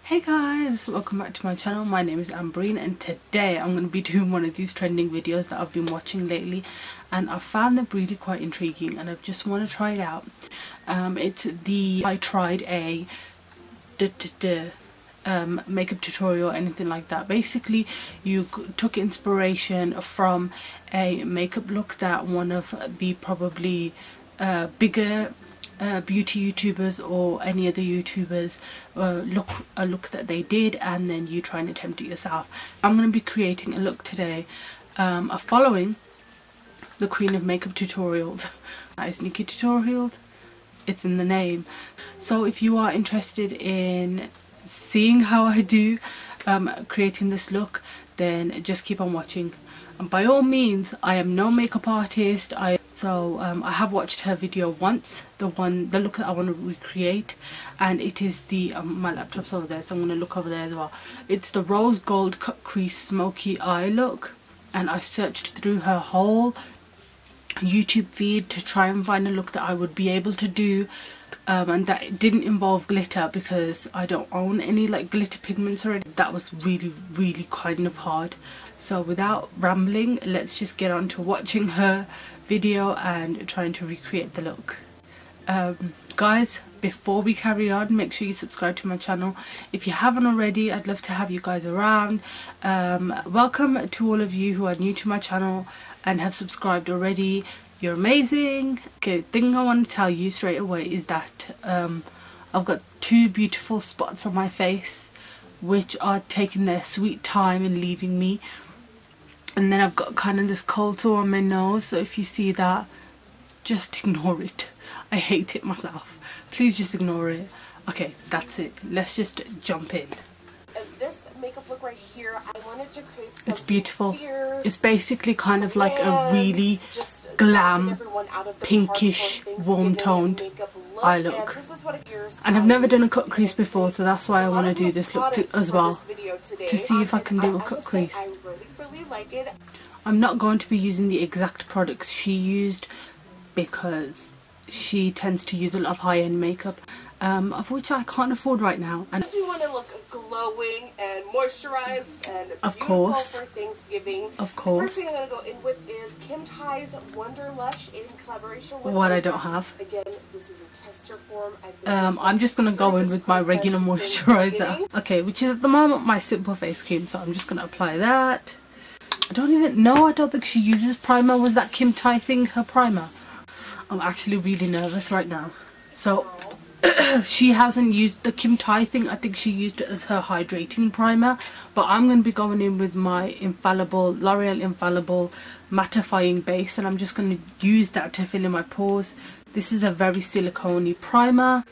Hey guys, welcome back to my channel. My name is Ambreen and today I'm going to be doing one of these trending videos that I've been watching lately, and I found them really quite intriguing and I just want to try it out. It's the I tried a makeup tutorial, anything like that. Basically you took inspiration from a makeup look that one of the probably bigger beauty YouTubers or any other YouTubers a look that they did, and then you try and attempt it yourself. I'm going to be creating a look today following the queen of makeup tutorials. That is NikkieTutorials. It's in the name. So if you are interested in seeing how I do creating this look, then just keep on watching. And by all means, I am no makeup artist. I have watched her video once, the look that I want to recreate, and it is the my laptop's over there, so I'm going to look over there as well. It's the rose gold cut crease smoky eye look, and I searched through her whole YouTube feed to try and find a look that I would be able to do, and that didn't involve glitter because I don't own any like glitter pigments already. That was really kind of hard. So without rambling, let's just get on to watching her video and trying to recreate the look. Guys, before we carry on, make sure you subscribe to my channel if you haven't already. I'd love to have you guys around. Welcome to all of you who are new to my channel and have subscribed already. You're amazing. Okay, thing I want to tell you straight away is that I've got two beautiful spots on my face which are taking their sweet time and leaving me. And then I've got kind of this cold sore on my nose, so if you see that, just ignore it. I hate it myself. Please just ignore it. Okay, that's it. Let's just jump in. This makeup look right here, I wanted to create something. It's beautiful. It's basically kind of like a really glam, pinkish, warm toned eye look. And I've never done a cut crease before, so that's why I want to do this look as well, to see if I can do a cut crease. I'm not going to be using the exact products she used because she tends to use a lot of high-end makeup, of which I can't afford right now. And we want to look glowing and moisturized and of beautiful course, for Thanksgiving. of course. The first thing I'm going to go in with is Kim Ty's Wonder Lush in collaboration with what I don't have. Again, this is a tester form. I'm just going to go in with my regular moisturiser. Okay, which is at the moment my simple face cream, so I'm just going to apply that. I don't even know, I don't think she uses primer. Was that Kim Ty thing her primer? I'm actually really nervous right now. So she hasn't used the Kim Ty thing. I think she used it as her hydrating primer, but I'm going to be going in with my infallible L'Oreal Infallible mattifying base, and I'm just going to use that to fill in my pores. This is a very silicone-y primer.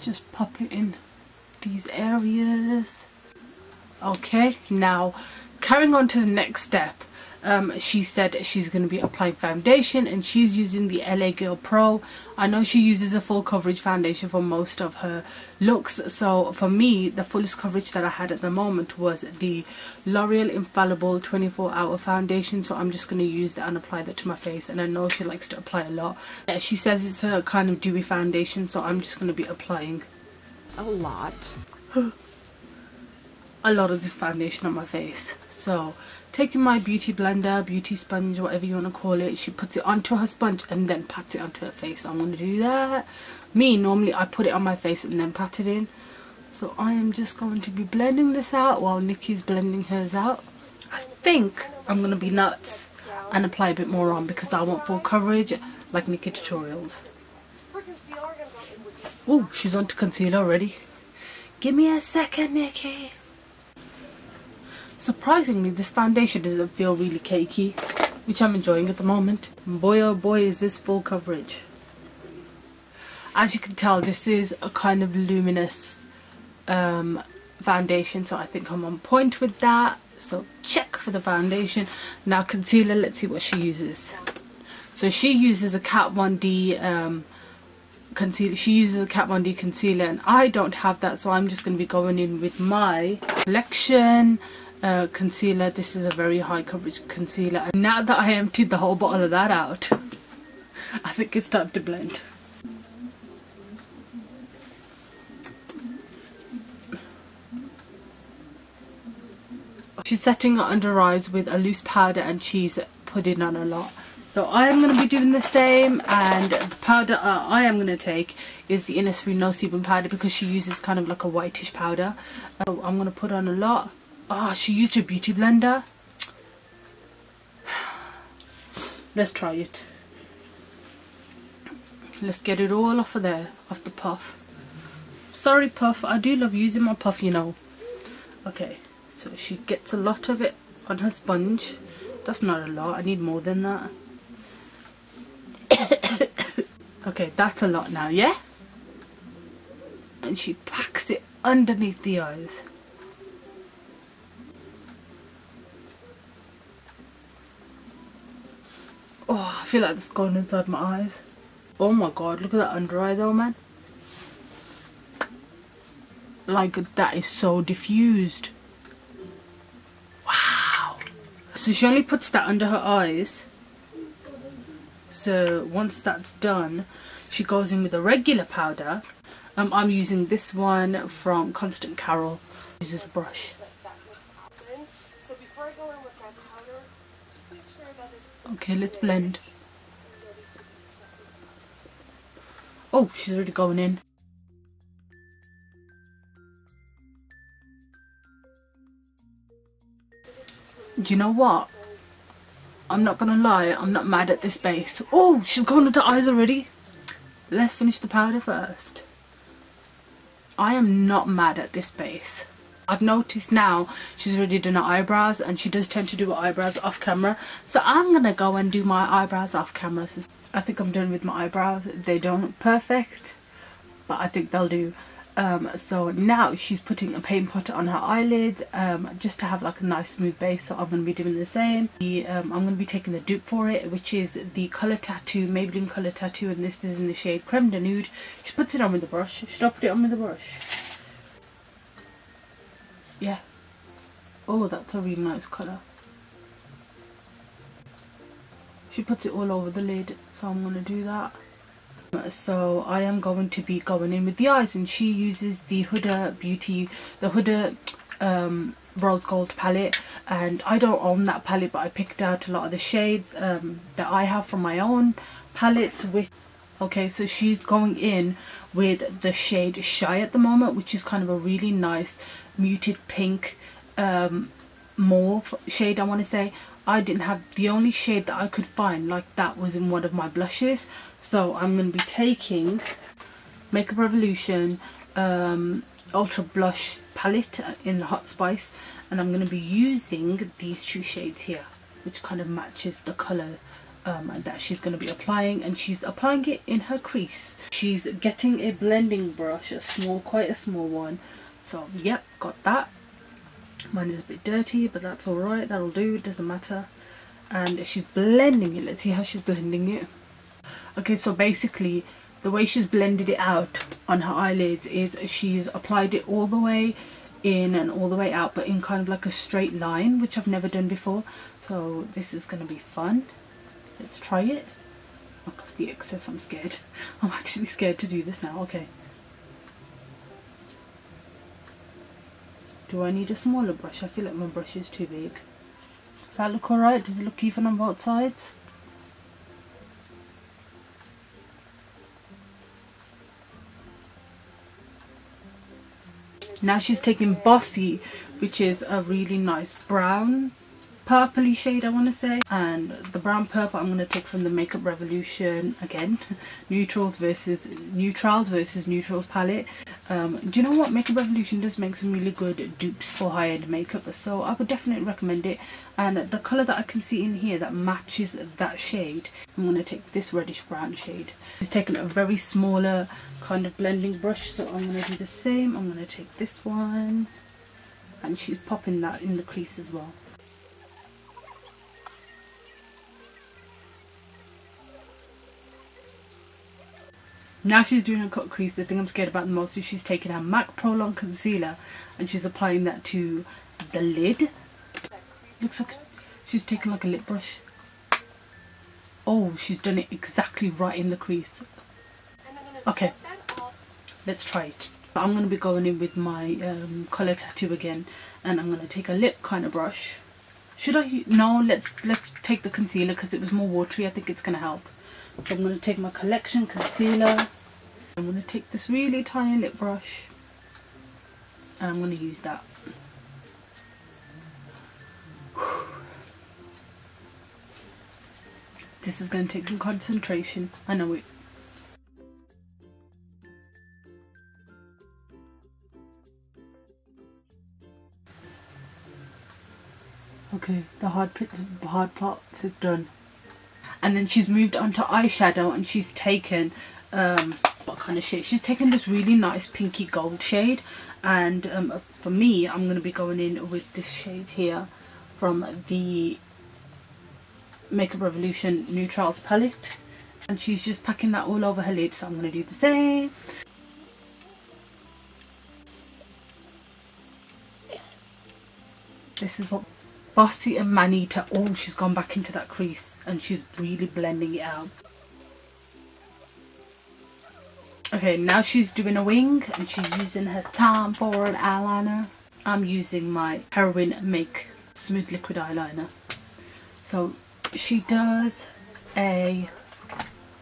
Just pop it in these areas. Okay, now carrying on to the next step. She said she's going to be applying foundation, and she's using the LA Girl Pro. I know she uses a full coverage foundation for most of her looks, so for me the fullest coverage that I had at the moment was the L'Oreal Infallible 24-hour foundation, so I'm just going to use that and apply that to my face. And I know she likes to apply a lot. Yeah, she says it's a kind of dewy foundation, so I'm just going to be applying a lot of this foundation on my face. So taking my beauty blender, beauty sponge, whatever you want to call it, she puts it onto her sponge and then pats it onto her face. So I'm going to do that. Normally I put it on my face and then pat it in. So I am just going to be blending this out while Nikkie's blending hers out. I think I'm going to be nuts and apply a bit more on because I want full coverage like NikkieTutorials. Oh, she's on to concealer already. Give me a second, Nikkie. Surprisingly, this foundation doesn't feel really cakey, which I'm enjoying at the moment. Boy oh boy, is this full coverage. As you can tell, this is a kind of luminous foundation, so I think I'm on point with that. So check for the foundation. Now concealer, let's see what she uses. So she uses a Kat Von D concealer. She uses a Kat Von D concealer, and I don't have that, so I'm just going to be going in with my Collection concealer. This is a very high coverage concealer, and now that I emptied the whole bottle of that out, I think it's time to blend. She's setting her under eyes with a loose powder and she's putting on a lot. So I am going to be doing the same, and the powder I am going to take is the Innisfree No Sebum powder because she uses kind of like a whitish powder. So I'm going to put on a lot. Oh, she used her beauty blender. Let's try it. Let's get it all off of there, off the puff. Sorry puff, I do love using my puff, you know. Okay, so she gets a lot of it on her sponge. That's not a lot, I need more than that. Okay, that's a lot now, yeah? And she packs it underneath the eyes. Oh, I feel like it's going inside my eyes. Oh my god, look at that under eye though, man. Like, that is so diffused. Wow. So she only puts that under her eyes. So once that's done, she goes in with a regular powder. I'm using this one from Constant Carol. Uses a brush. So before I go in with my powder, just make sure that it's okay, let's blend. Oh, she's already going in. Do you know what? I'm not gonna lie, I'm not mad at this base. Oh, she's gone into eyes already. Let's finish the powder first. I am not mad at this base. I've noticed now she's already done her eyebrows, and she does tend to do her eyebrows off camera. So I'm gonna go and do my eyebrows off camera. So I think I'm done with my eyebrows. They don't look perfect, but I think they'll do. So now she's putting a paint pot on her eyelids just to have like a nice smooth base. So I'm going to be doing the same. I'm going to be taking the dupe for it, which is the Colour Tattoo, Maybelline Colour Tattoo, and this is in the shade Creme de Nude. She puts it on with the brush. Should I put it on with the brush? Yeah. Oh, that's a really nice colour. She puts it all over the lid, so I'm going to do that. So I am going to be going in with the eyes, and she uses the Huda Beauty, the Huda Rose Gold palette, and I don't own that palette, but I picked out a lot of the shades that I have from my own palettes. Okay, so she's going in with the shade Shy at the moment, which is kind of a really nice muted pink mauve shade, I want to say. I didn't have, the only shade that I could find like that was in one of my blushes. So I'm going to be taking Makeup Revolution Ultra Blush palette in Hot Spice, and I'm going to be using these two shades here, which kind of matches the colour that she's going to be applying, and she's applying it in her crease. She's getting a blending brush, a small, quite a small one. So yep, got that. Mine is a bit dirty, but that's alright, that'll do, it doesn't matter. And she's blending it. Let's see how she's blending it. Okay, so basically the way she's blended it out on her eyelids is she's applied it all the way in and all the way out, but in kind of like a straight line, which I've never done before. So this is going to be fun. Let's try it. Knock off the excess, I'm scared. I'm actually scared to do this now. Okay. Do I need a smaller brush? I feel like my brush is too big. Does that look alright? Does it look even on both sides? Now she's taking Bossy, which is a really nice brown purpley shade, I want to say, and the brown purple I'm going to take from the Makeup Revolution, again, Neutrals versus Neutrals palette. Do you know what, Makeup Revolution does make some really good dupes for high-end makeup, so I would definitely recommend it. And the colour that I can see in here that matches that shade, I'm going to take this reddish brown shade. She's taken a very smaller kind of blending brush, so I'm going to do the same. I'm going to take this one, and she's popping that in the crease as well. Now she's doing a cut crease. The thing I'm scared about the most is she's taking her MAC Pro Long Concealer and she's applying that to the lid. Looks like she's taking like a lip brush. Oh, she's done it exactly right in the crease. Okay, let's try it. I'm going to be going in with my colour tattoo again, and I'm going to take a lip kind of brush. Should I? No, let's take the concealer because it was more watery. I think it's going to help. So I'm going to take my Collection concealer. I'm going to take this really tiny lip brush, and I'm going to use that. This is going to take some concentration. I know it. Okay, the hard parts is done. And then she's moved on to eyeshadow, and she's taken what kind of shade? She's taken this really nice pinky gold shade, and for me, I'm going to be going in with this shade here from the Makeup Revolution Neutrals palette, and she's just packing that all over her lid, so I'm going to do the same. This is what Bossy and Manita. Oh, she's gone back into that crease and she's really blending it out. Okay, now she's doing a wing and she's using her Tom Ford eyeliner. I'm using my Heroin Make Smooth Liquid Eyeliner. So she does a...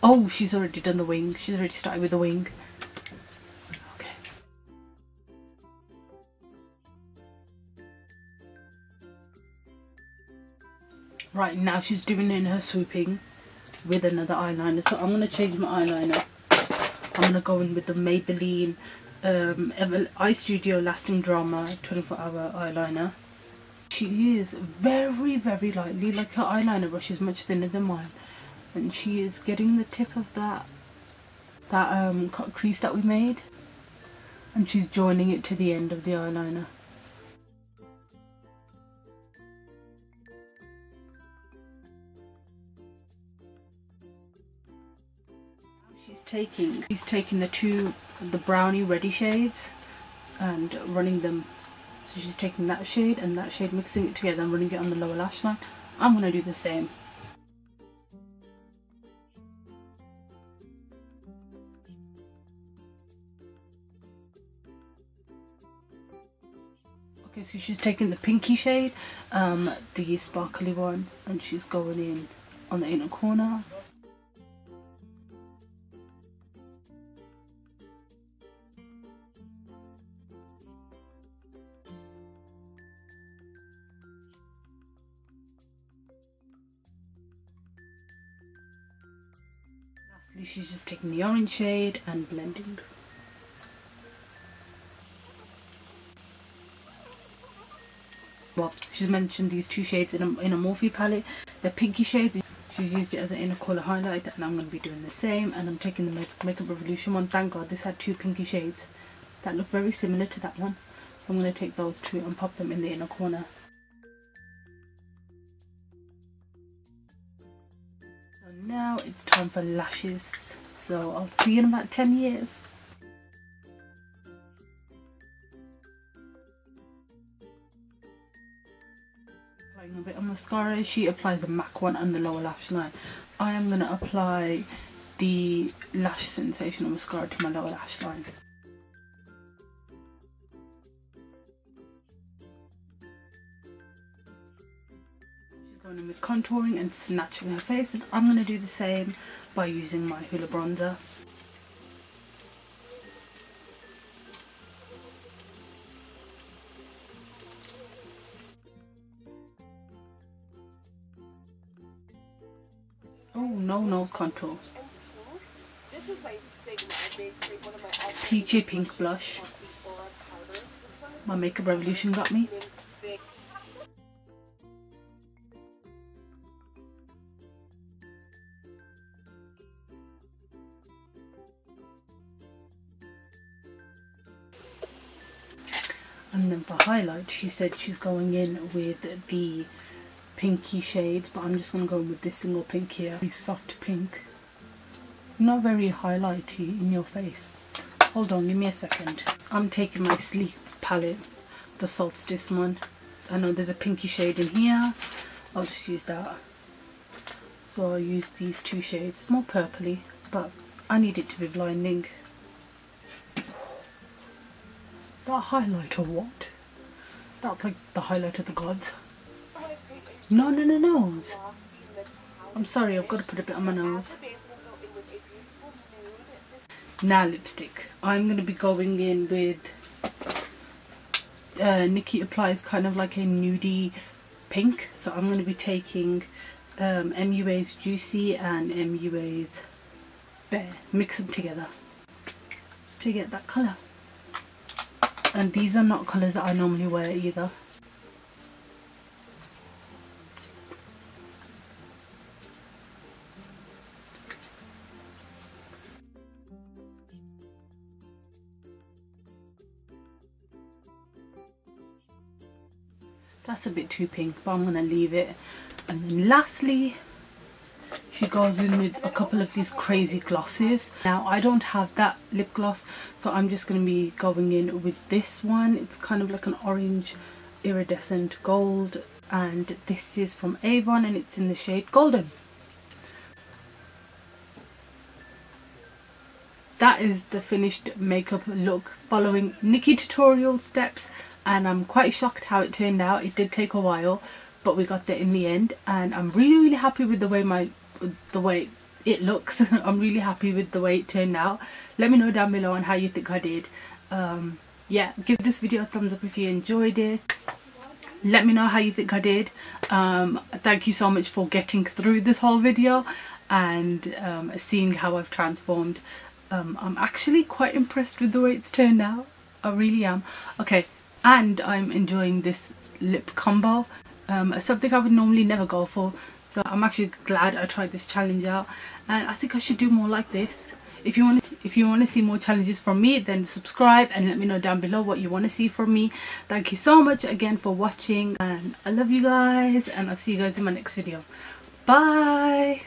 Oh, she's already done the wing. She's already started with the wing. Right, now she's doing in her swooping with another eyeliner. So I'm going to change my eyeliner. I'm going to go in with the Maybelline Eye Studio Lasting Drama 24-hour eyeliner. She is very, very lightly, like her eyeliner brush is much thinner than mine. And she is getting the tip of that cut crease that we made. And she's joining it to the end of the eyeliner. She's taking the brownie ready shades and running them. So she's taking that shade and that shade, mixing it together and running it on the lower lash line. I'm going to do the same. Okay, so she's taking the pinky shade, the sparkly one, and she's going in on the inner corner. Lastly, she's just taking the orange shade and blending. Well, she's mentioned these two shades in a Morphe palette. The pinky shade, she's used it as an inner colour highlight, and I'm going to be doing the same. And I'm taking the Makeup Revolution one. Thank God this had two pinky shades that look very similar to that one. So I'm going to take those two and pop them in the inner corner. So now it's time for lashes. So I'll see you in about 10 years. Applying a bit of mascara. She applies the MAC one on the lower lash line. I am going to apply the Lash Sensational mascara to my lower lash line. She's going in with contouring and snatching her face, and I'm going to do the same by using my Hoola bronzer. Oh, no contour. This is my Sigma. One of my Peachy pink blush. My Makeup Revolution got me. And then for highlight, she said she's going in with the pinky shades, but I'm just going to go with this single pink here. Very soft pink. Not very highlighty in your face. Hold on, give me a second. I'm taking my Sleep palette, the Solstice one. I know there's a pinky shade in here. I'll just use that. So I'll use these two shades. More purpley, but I need it to be blinding. Is that a highlight or what? That's like the highlight of the gods. No, no, no, nose. I'm sorry, I've got to put a bit on my nose. Now lipstick. I'm going to be going in with Nikkie applies kind of like a nudie pink. So I'm going to be taking MUA's Juicy and MUA's Bare. Mix them together to get that colour. And these are not colours that I normally wear either. That's a bit too pink, but I'm going to leave it. And then lastly, she goes in with a couple of these crazy glosses. Now I don't have that lip gloss, so I'm just going to be going in with this one. It's kind of like an orange iridescent gold, and this is from Avon and it's in the shade Golden. That is the finished makeup look following NikkieTutorial steps, and I'm quite shocked how it turned out. It did take a while, but we got there in the end, and I'm really happy with the way it looks. I'm really happy with the way it turned out. Let me know down below on how you think I did. Yeah, give this video a thumbs up if you enjoyed it. Let me know how you think I did. Thank you so much for getting through this whole video and seeing how I've transformed. I'm actually quite impressed with the way it's turned out. I really am. Okay, and I'm enjoying this lip combo. Something I would normally never go for, so I'm actually glad I tried this challenge out, and I think I should do more like this. If you want to see more challenges from me, then subscribe and let me know down below what you want to see from me. Thank you so much again for watching, and I love you guys, and I'll see you guys in my next video. Bye.